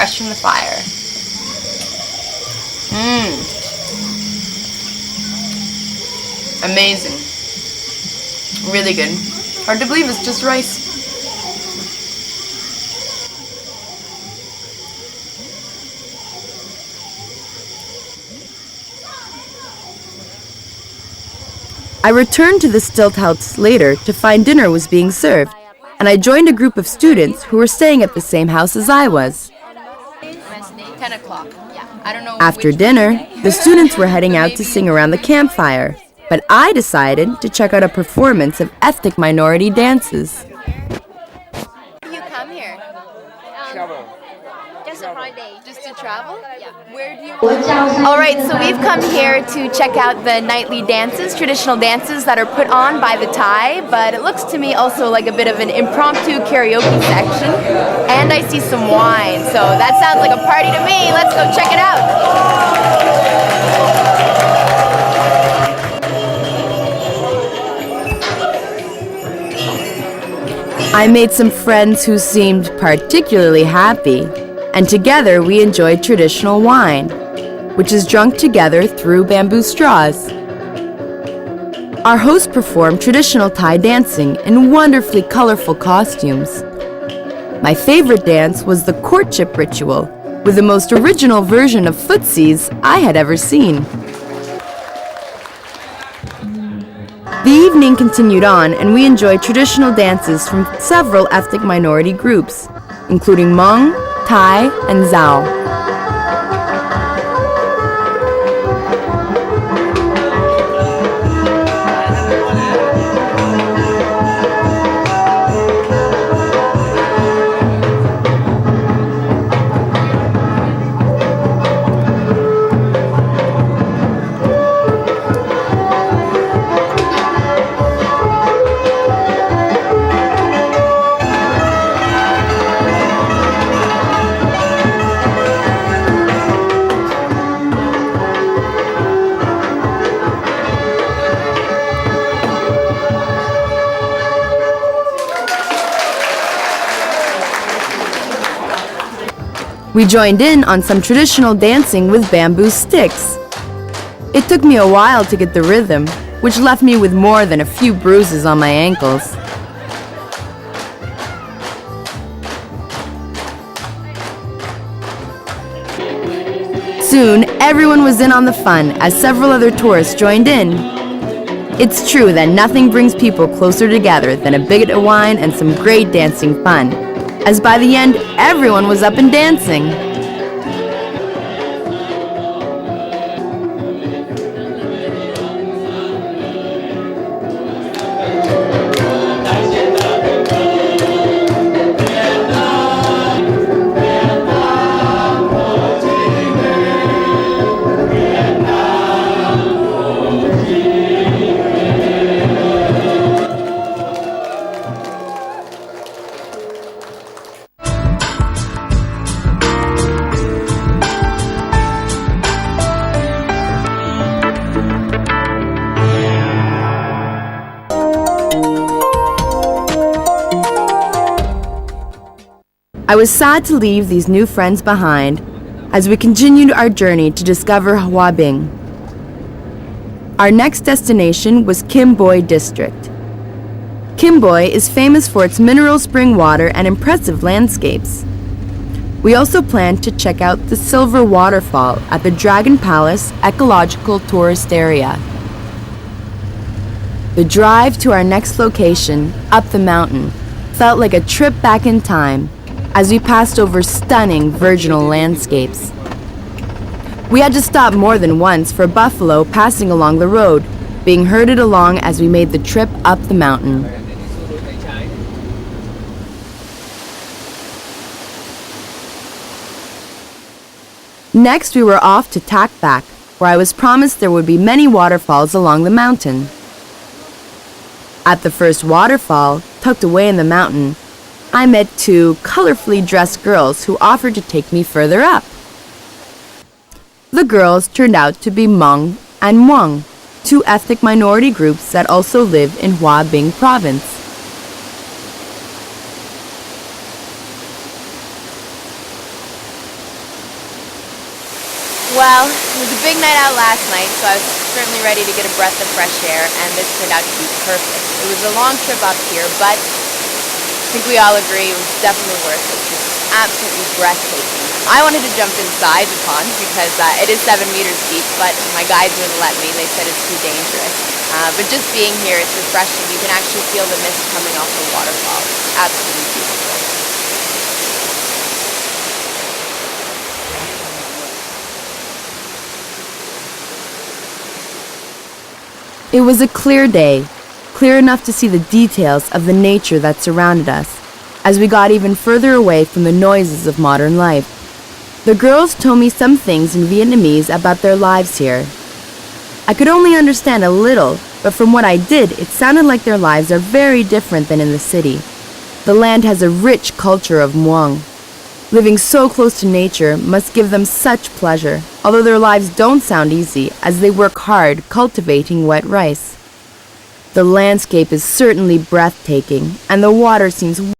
fresh from the fire. Amazing. Really good. Hard to believe it's just rice. I returned to the stilt house later to find dinner was being served, and I joined a group of students who were staying at the same house as I was. 10 o'clock. I don't know. After dinner, the students were heading out to sing around the campfire, but I decided to check out a performance of ethnic minority dances. You come here? Travel. Just a Friday. Just to travel? Yeah. Where do you... Alright, so we've come here to check out the nightly dances, traditional dances that are put on by the Thai, but it looks to me also like a bit of an impromptu karaoke section, and I see some wine, so that sounds like a party to me. Let's go check it out. I made some friends who seemed particularly happy, and together we enjoyed traditional wine, which is drunk together through bamboo straws. Our host performed traditional Thai dancing in wonderfully colorful costumes. My favorite dance was the courtship ritual, with the most original version of footsies I had ever seen. The evening continued on, and we enjoyed traditional dances from several ethnic minority groups, including Hmong, Thai, and Zhao. We joined in on some traditional dancing with bamboo sticks. It took me a while to get the rhythm, which left me with more than a few bruises on my ankles. Soon, everyone was in on the fun as several other tourists joined in. It's true that nothing brings people closer together than a bit of wine and some great dancing fun, as by the end, everyone was up and dancing. I was sad to leave these new friends behind as we continued our journey to discover Hoa Binh. Our next destination was Kim Boi District. Kim Boi is famous for its mineral spring water and impressive landscapes. We also planned to check out the Silver Waterfall at the Dragon Palace Ecological Tourist Area. The drive to our next location, up the mountain, felt like a trip back in time, as we passed over stunning virginal landscapes. We had to stop more than once for buffalo passing along the road, being herded along as we made the trip up the mountain. Next, we were off to Tak Bak, where I was promised there would be many waterfalls along the mountain. At the first waterfall, tucked away in the mountain, I met two colorfully dressed girls who offered to take me further up. The girls turned out to be Hmong and Muong, two ethnic minority groups that also live in Hoa Binh province. Well, it was a big night out last night, so I was certainly ready to get a breath of fresh air, and this turned out to be perfect. It was a long trip up here, but I think we all agree it was definitely worth it. It was absolutely breathtaking. I wanted to jump inside the pond because it is 7 meters deep, but my guides wouldn't let me. They said it's too dangerous. But just being here, it's refreshing. You can actually feel the mist coming off the waterfall. It's absolutely beautiful. It was a clear day, clear enough to see the details of the nature that surrounded us, as we got even further away from the noises of modern life. The girls told me some things in Vietnamese about their lives here. I could only understand a little, but from what I did, it sounded like their lives are very different than in the city. The land has a rich culture of Muong. Living so close to nature must give them such pleasure, although their lives don't sound easy as they work hard cultivating wet rice. The landscape is certainly breathtaking, and the water seems